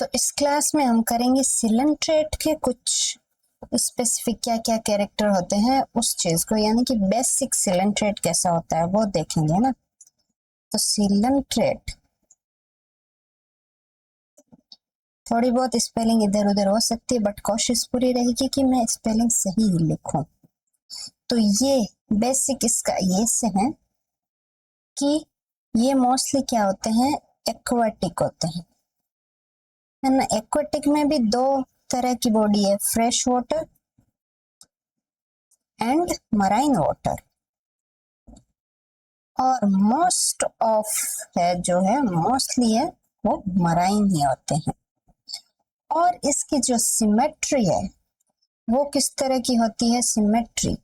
तो इस क्लास में हम करेंगे सिलेंट्रेट के कुछ स्पेसिफिक क्या क्या कैरेक्टर होते हैं उस चीज को, यानी कि बेसिक सिलेंट्रेट कैसा होता है वो देखेंगे ना। तो सिलेंट्रेट थोड़ी बहुत स्पेलिंग इधर उधर हो सकती है, बट कोशिश पूरी रहेगी कि मैं स्पेलिंग सही ही लिखूं। तो ये बेसिक इसका ये से है कि ये मोस्टली क्या होते हैं, एक्वाटिक होते हैं, है ना। एक्वाटिक में भी दो तरह की बॉडी है, fresh water and marine water. और मोस्ट ऑफ है जो है मोस्टली है वो मराइन ही होते हैं। और इसकी जो सिमेट्री है वो किस तरह की होती है, सिमेट्री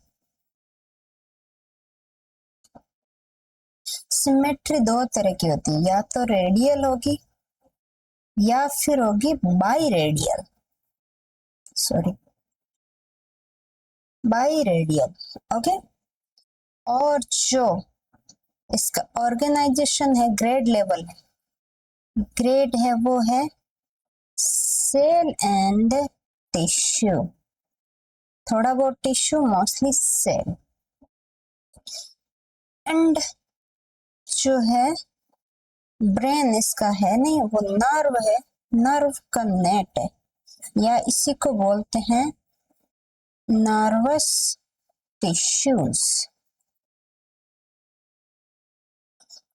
सिमेट्री दो तरह की होती है, या तो रेडियल होगी या फिर होगी by radial, sorry by radial, okay. और जो इसका ऑर्गेनाइजेशन है, ग्रेड लेवल ग्रेड है वो है सेल एंड टिश्यू, थोड़ा बहुत टिश्यू, मोस्टली सेल। एंड जो है ब्रेन इसका है नहीं, वो नर्व है, नर्व का नेट है, या इसी को बोलते हैं नर्वस टिश्यूज।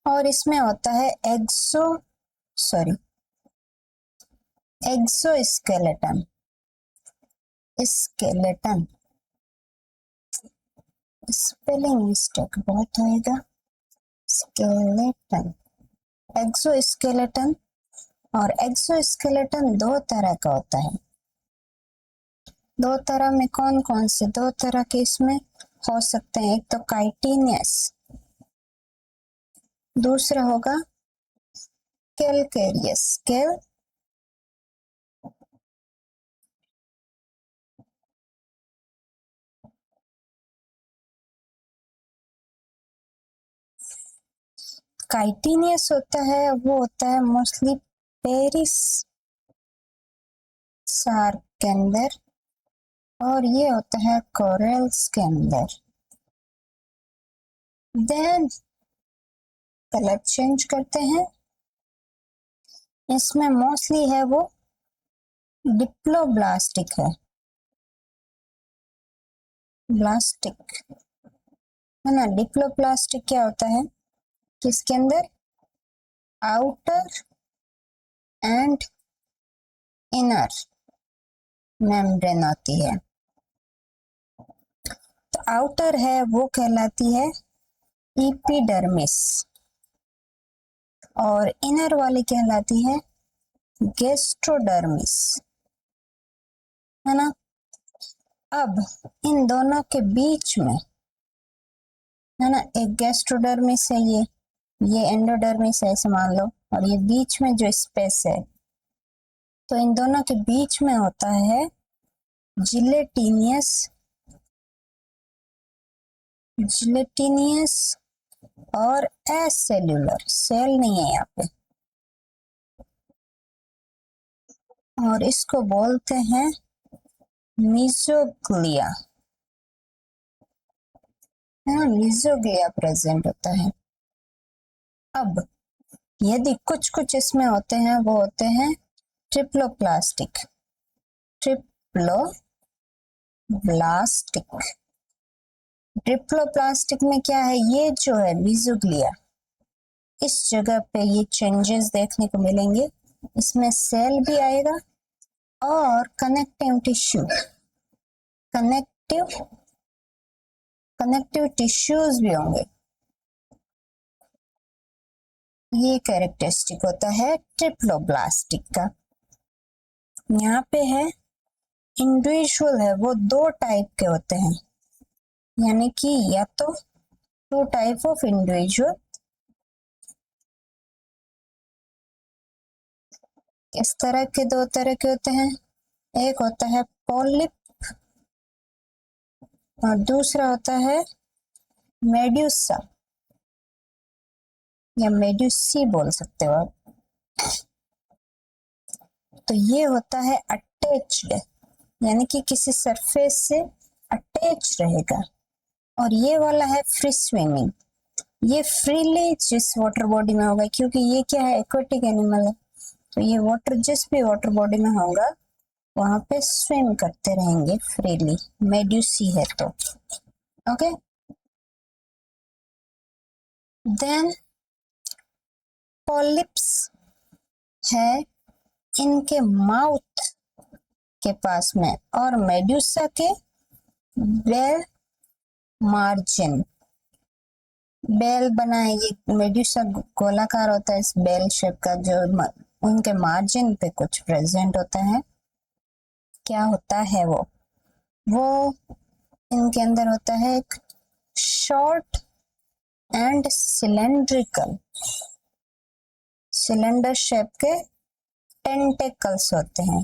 और इसमें होता है एक्सोस्केलेटन, स्केलेटन स्पेलिंग मिस्टेक बहुत होएगा, स्केलेटन, एक्सोस्केलेटन। और एक्सोस्केलेटन दो तरह का होता है, दो तरह में कौन कौन से दो तरह के इसमें हो सकते हैं, एक तो काइटिनियस, दूसरा होगा कैलकेरियस। काइटिनियस होता है वो होता है मोस्टली पेरिस सार के अंदर, और ये होता है कोरल्स के अंदर। देन कलर चेंज करते हैं, इसमें मोस्टली है वो डिप्लोब्लास्टिक है, ब्लास्टिक है ना। डिप्लोप्लास्टिक क्या होता है, किसके अंदर आउटर एंड इनर मेम्ब्रेन होती है। तो आउटर है वो कहलाती है एपिडर्मिस, और इनर वाली कहलाती है गैस्ट्रोडर्मिस, है ना। अब इन दोनों के बीच में है ना एक गैस्ट्रोडर्मिस है, ये एंडोडर्मिस है ऐसे मान लो, और ये बीच में जो स्पेस है, तो इन दोनों के बीच में होता है जिलेटिनियस और एसेल्यूलर, सेल नहीं है यहाँ पे, और इसको बोलते हैं मीजोग्लिया, है ना, मीजोग्लिया प्रेजेंट होता है। अब यदि कुछ कुछ इसमें होते हैं वो होते हैं ट्रिप्लोप्लास्टिक, ट्रिप्लोप्लास्टिक में क्या है, ये जो है मीजोग्लिया, इस जगह पे ये चेंजेस देखने को मिलेंगे, इसमें सेल भी आएगा और कनेक्टिव टिश्यूज भी होंगे। ये कैरेक्टरिस्टिक होता है ट्रिप्लोब्लास्टिक का। यहाँ पे है इंडिविजुअल है वो दो टाइप के होते हैं, यानी कि या तो टू टाइप ऑफ इंडिविजुअल, किस तरह के, दो तरह के होते हैं, एक होता है पॉलिप और दूसरा होता है मेड्यूसा, या मेड्यूसी बोल सकते हो आप। तो ये होता है अटैच्ड, यानी कि किसी सरफेस से अटैच रहेगा। और ये वाला है फ्री स्विमिंग, ये फ्रीली जिस वाटर बॉडी में होगा, क्योंकि ये क्या है, एक्वेटिक एनिमल है, तो ये वाटर जिस भी वाटर बॉडी में होगा वहां पे स्विम करते रहेंगे फ्रीली, मेड्यूसी है तो। ओके, देन पॉलिप्स है इनके माउथ के पास में, और मेड्यूसा के बेल मार्जिन, बेल बना है, ये मेड्यूसा गोलाकार होता है इस बेल शेप का, जो उनके मार्जिन पे कुछ प्रेजेंट होता है। क्या होता है वो इनके अंदर होता है एक short and cylindrical, cylinder shape के टेंटेकल्स होते हैं,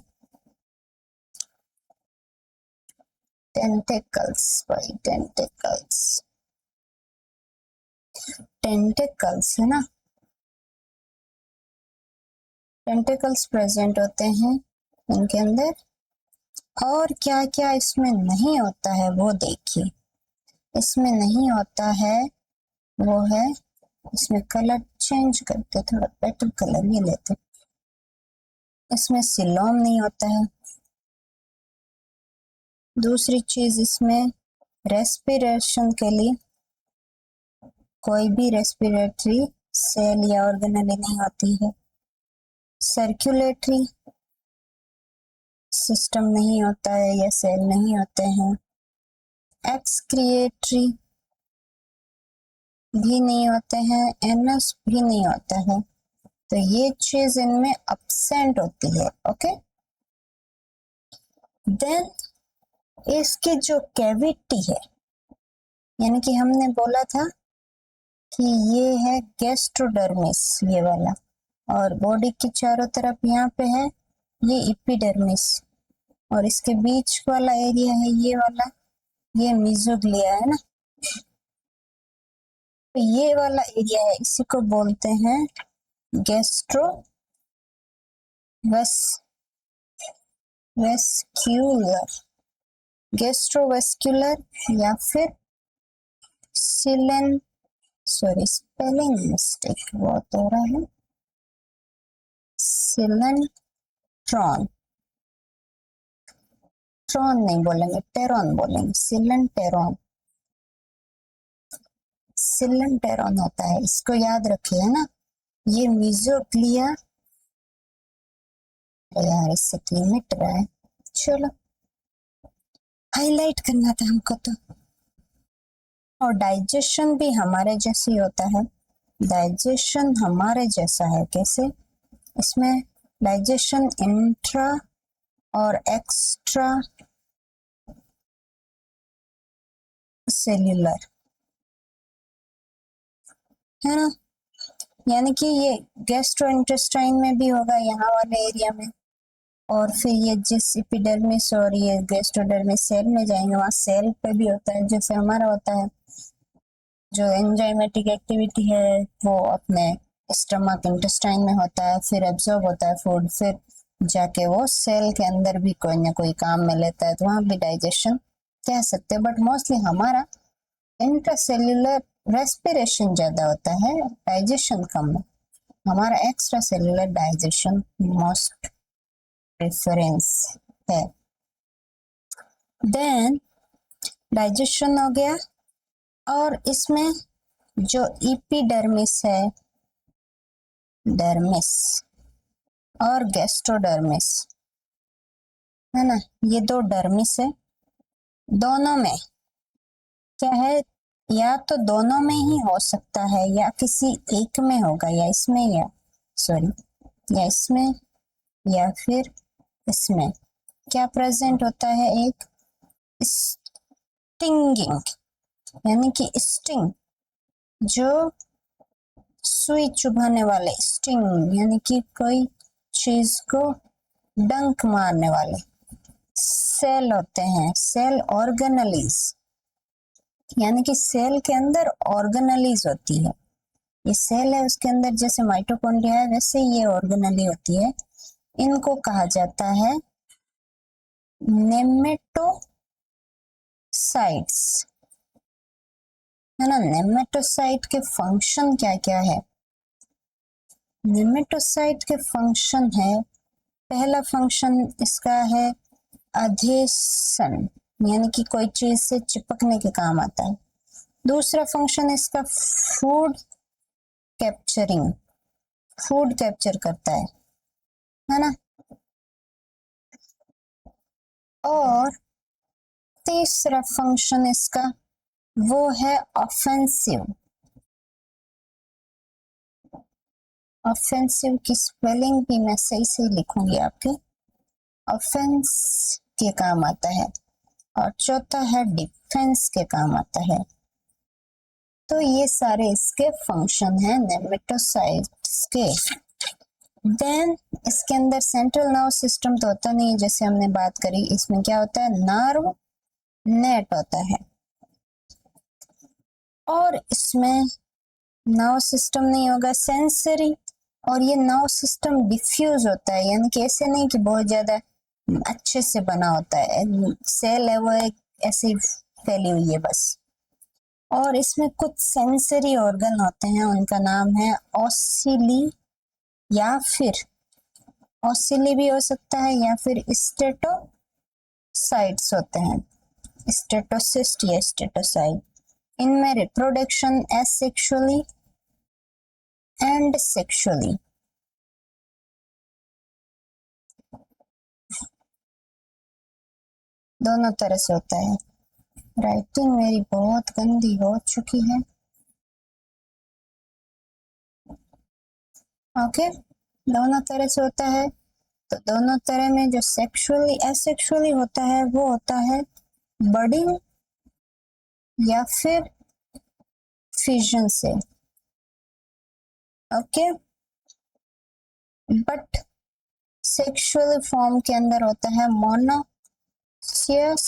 टेंटेकल्स भाई, टेंटेकल्स, टेंटेकल्स है ना, टेंटेकल्स प्रेजेंट होते हैं इनके अंदर। और क्या क्या इसमें नहीं होता है वो देखिए, इसमें नहीं होता है वो है, इसमें कलर चेंज करके थोड़ा बेटर कलर ये लेते, इसमें सिलोम नहीं होता है। दूसरी चीज, इसमें रेस्पिरेशन के लिए कोई भी रेस्पिरेटरी सेल या ऑर्गेनेली नहीं होती है, सर्कुलेटरी सिस्टम नहीं होता है या सेल नहीं होते हैं, एक्सक्रिएटरी भी नहीं होते हैं, एनस भी नहीं होता है, तो ये चीज इनमें अब्सेंट होती है। ओके, देन इसकी जो कैविटी है, यानी कि हमने बोला था कि ये है गैस्ट्रोडर्मिस ये वाला, और बॉडी के चारों तरफ यहाँ पे है ये एपिडर्मिस, और इसके बीच वाला एरिया है ये वाला, ये मेसोग्लिया है ना, तो ये वाला एरिया है, इसी को बोलते हैं गैस्ट्रो वेस्क्यूलर, गैस्ट्रोवेस्क्यूलर या फिर सिलेन, सॉरी स्पेलिंग मिस्टेक बहुत हो रहा है, सिलेंट्रॉन, ट्रॉन नहीं बोलेंगे, टेरॉन बोलेंगे, सिलेंटेरॉन, सिलेंटेरॉन होता है, इसको याद रखिए ना। ये मेसोग्लिया, यार इससे क्यों मिट रहा है, चलो हाईलाइट करना था हमको तो। और डाइजेशन भी हमारे जैसे ही होता है, डाइजेशन हमारे जैसा है, कैसे, इसमें डाइजेशन इंट्रा और एक्स्ट्रा सेल्यूलर है ना, यानी कि ये गैस्ट्रोइंटेस्टाइन में भी होगा यहाँ वाले एरिया में, और फिर ये जिस एपिडर्मिस और ये गैस्ट्रोडर्मिस सेल में जाएंगे वहाँ सेल पे भी होता है, जैसे हमारा होता है, जो एंजाइमेटिक एक्टिविटी है वो अपने स्टमक इंटेस्टाइन में होता है, फिर एब्जॉर्ब होता है फूड, फिर जाके वो सेल के अंदर भी कोई ना कोई काम में लेता है, तो वहाँ भी डाइजेशन कह सकते हैं, बट मोस्टली हमारा इंट्रासेल्यूलर रेस्पिरेशन ज्यादा होता है, डाइजेशन कम है, हमारा extra cellular digestion most preference है। देन डाइजेशन हो गया, और इसमें जो एपिडर्मिस है, डर्मिस और गैस्ट्रोडर्मिस है ना, ये दो डर्मिस है, दोनों में क्या है, या तो दोनों में ही हो सकता है या किसी एक में होगा, या इसमें या सॉरी या इसमें या फिर इसमें क्या प्रेजेंट होता है, एक स्टिंगिंग, यानी कि स्टिंग, जो सुई चुभाने वाले, स्टिंग यानी कि कोई चीज को डंक मारने वाले सेल होते हैं, सेल ऑर्गेनेलीज, यानी कि सेल के अंदर ऑर्गेनेलीज होती है, ये सेल है उसके अंदर जैसे माइटोकॉन्ड्रिया है वैसे ये ऑर्गेनेली होती है, इनको कहा जाता है नेमेटोसाइट्स, है ना। नेमेटोसाइट के फंक्शन क्या क्या है? नेमेटोसाइट के फंक्शन है, पहला फंक्शन इसका है अधेसन, यानी कि कोई चीज से चिपकने के काम आता है। दूसरा फंक्शन इसका फूड कैप्चरिंग, फूड कैप्चर करता है ना। और तीसरा फंक्शन इसका वो है ऑफेंसिव। ऑफेंसिव की स्पेलिंग भी मैं सही से लिखूंगी आपके, ऑफेंस के काम आता है। और चौथा है डिफेंस के काम आता है। तो ये सारे इसके फंक्शन हैं नेमेटोसाइट्स के। देन इसके अंदर सेंट्रल नर्व सिस्टम तो होता नहीं, जैसे हमने बात करी। इसमें क्या होता है? नर्व नेट होता है। और इसमें नर्व सिस्टम नहीं होगा, सेंसरी। और ये नर्व सिस्टम डिफ्यूज होता है, यानी कि ऐसे नहीं कि बहुत ज्यादा अच्छे से बना होता है, सेल है वो एक ऐसी फैली हुई है बस। और इसमें कुछ सेंसरी ऑर्गन होते हैं, उनका नाम है ऑसिली, या फिर ऑसिली भी हो सकता है, या फिर स्टेटोसाइट्स होते हैं, स्टेटोसिस्ट या स्टेटोसाइट। इनमें रिप्रोडक्शन एसेक्सुअली एंड सेक्सुअली, दोनों तरह से होता है। राइटिंग मेरी बहुत गंदी हो चुकी है। ओके, दोनों तरह से होता है। तो दोनों तरह में जो सेक्सुअली एसेक्सुअली होता है वो होता है बडिंग या फिर फिजन से। ओके, बट सेक्सुअल फॉर्म के अंदर होता है मोनोसियस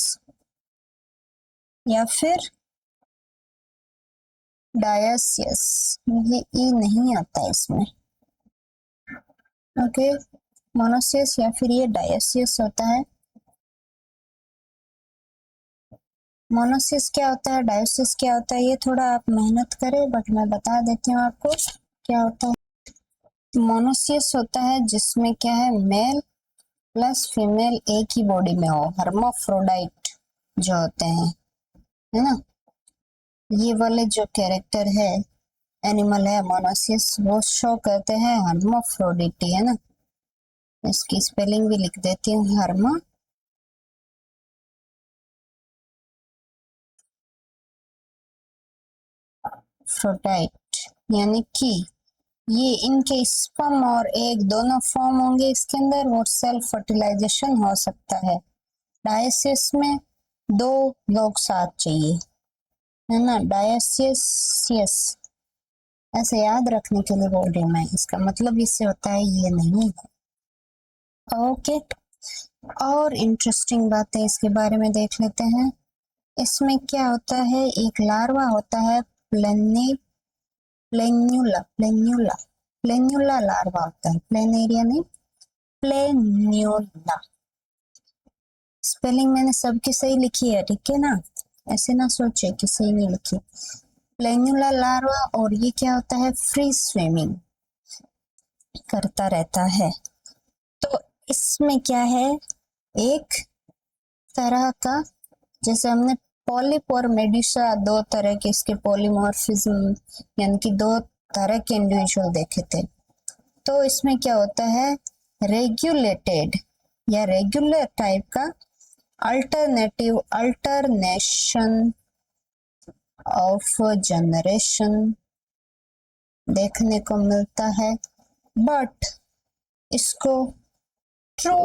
या फिर डायोसियस। ये ई नहीं आता है इसमें। ओके, मोनोसियस या फिर ये डायोसियस होता है। मोनोसिस क्या होता है, डायोसिस क्या होता है, ये थोड़ा आप मेहनत करें, बट मैं बता देती हूँ आपको क्या होता है। मोनोसिस होता है जिसमें क्या है, मेल प्लस फीमेल एक ही बॉडी में हो, हर्माफ्रोडाइट जो होते हैं, है ना। ये वाले जो कैरेक्टर है, एनिमल है मोनोसिस, वो शो करते हैं हर्माफ्रोडिटी, है ना। इसकी स्पेलिंग भी लिख देती हूँ, हर्माफ्रोडाइट, यानी कि ये इनके स्पर्म और एग दोनों फॉर्म होंगे इसके अंदर, और सेल्फ फर्टिलाइजेशन हो सकता है। डायोसिस में दो लोग साथ चाहिए, है ना। डायोसिस ऐसे याद रखने के लिए बोल रही हूँ मैं, इसका मतलब इससे होता है ये नहीं है। ओके, और इंटरेस्टिंग बातें इसके बारे में देख लेते हैं। इसमें क्या होता है, एक लार्वा होता है प्लेन्यूला, प्लेन्यूला लार्वा होता है, प्लेनेरिया नहीं, प्लेन्यूला। स्पेलिंग मैंने सबकी सही लिखी है, ठीक है ना, ऐसे ना सोचे कि सही नहीं लिखी। प्लेन्यूला लार्वा, और ये क्या होता है, फ्री स्विमिंग करता रहता है। तो इसमें क्या है, एक तरह का, जैसे हमने पॉलिप और मेडुसा दो तरह के इसके पॉलीमॉर्फिज्म, यानी कि दो तरह के इंडिविजुअल देखे थे। तो इसमें क्या होता है, रेगुलेटेड या रेगुलर टाइप का अल्टरनेशन ऑफ जनरेशन देखने को मिलता है, बट इसको ट्रू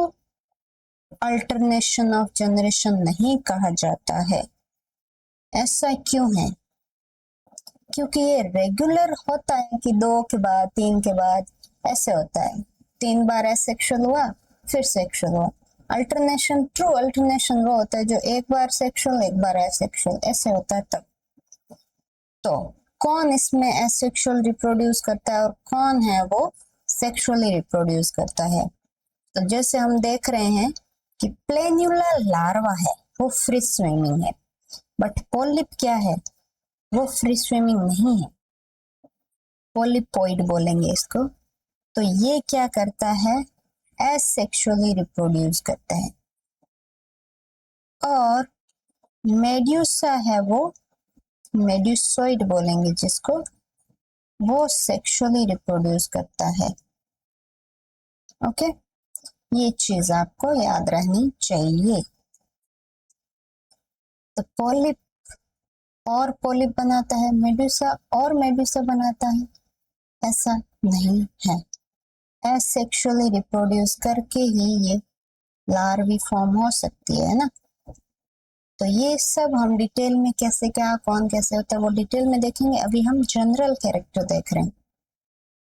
अल्टरनेशन ऑफ जनरेशन नहीं कहा जाता है। ऐसा क्यों है? क्योंकि ये रेगुलर होता है कि दो के बाद तीन के बाद ऐसे होता है, 3 बार एसेक्सुअल हुआ फिर सेक्सुअल हुआ। अल्टरनेशन, ट्रू अल्टरनेशन वो होता है जो एक बार सेक्सुअल एक बार एसेक्सुअल ऐसे होता है तब। तो कौन इसमें एसेक्सुअल रिप्रोड्यूस करता है और कौन है वो सेक्सुअली रिप्रोड्यूस करता है? तो जैसे हम देख रहे हैं कि प्लेन्युला लार्वा है, वो फ्री स्विमिंग है, बट पॉलिप क्या है, वो फ्री स्विमिंग नहीं है, पॉलिपॉइड बोलेंगे इसको। तो ये क्या करता है, एसेक्सुअली रिप्रोड्यूस करता है। और मेड्यूसा है वो, मेड्यूसॉइड बोलेंगे जिसको, वो सेक्सुअली रिप्रोड्यूस करता है। ओके, ये चीज आपको याद रहनी चाहिए। तो पॉलिप और पॉलिप बनाता है, मेडुसा और मेडुसा बनाता है, ऐसा नहीं है। एसेक्सुअली रिप्रोड्यूस करके ही ये लार्वी फॉर्म हो सकती है ना। तो ये सब हम डिटेल में कैसे क्या कौन कैसे होता है वो डिटेल में देखेंगे, अभी हम जनरल कैरेक्टर देख रहे हैं।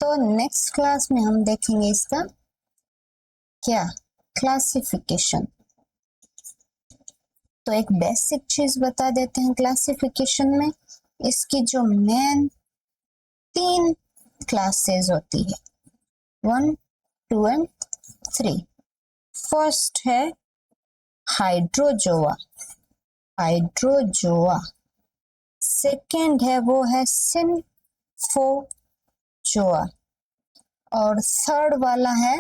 तो नेक्स्ट क्लास में हम देखेंगे इसका क्या, क्लासिफिकेशन। तो एक बेसिक चीज बता देते हैं क्लासिफिकेशन में, इसकी जो मेन 3 क्लासेस होती है, 1, 2 एंड 3। फर्स्ट है हाइड्रोजोआ, हाइड्रोजोआ। सेकेंड है वो है सिम्फोजोआ, और थर्ड वाला है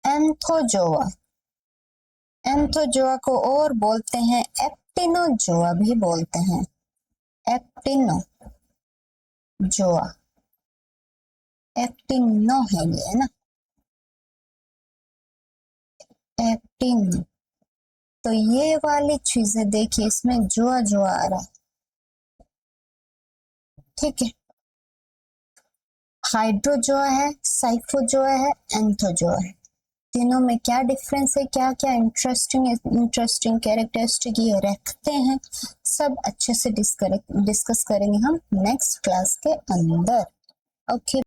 एंथोजोआ। एंथोजोआ को और बोलते हैं एक्टिनोजोआ भी बोलते हैं, एक्टिनोजोआ, एक्टिनो है ये ना, एक्टिनो। तो ये वाली चीजें देखिए, इसमें जोआ जोआ आ रहा है, ठीक है। हाइड्रोजोआ है, साइफोजोआ है, एंथोजोआ है। तीनों में क्या डिफरेंस है, क्या क्या इंटरेस्टिंग कैरेक्टरिस्टिक ये रखते हैं, सब अच्छे से डिस्कस करेंगे हम नेक्स्ट क्लास के अंदर। ओके।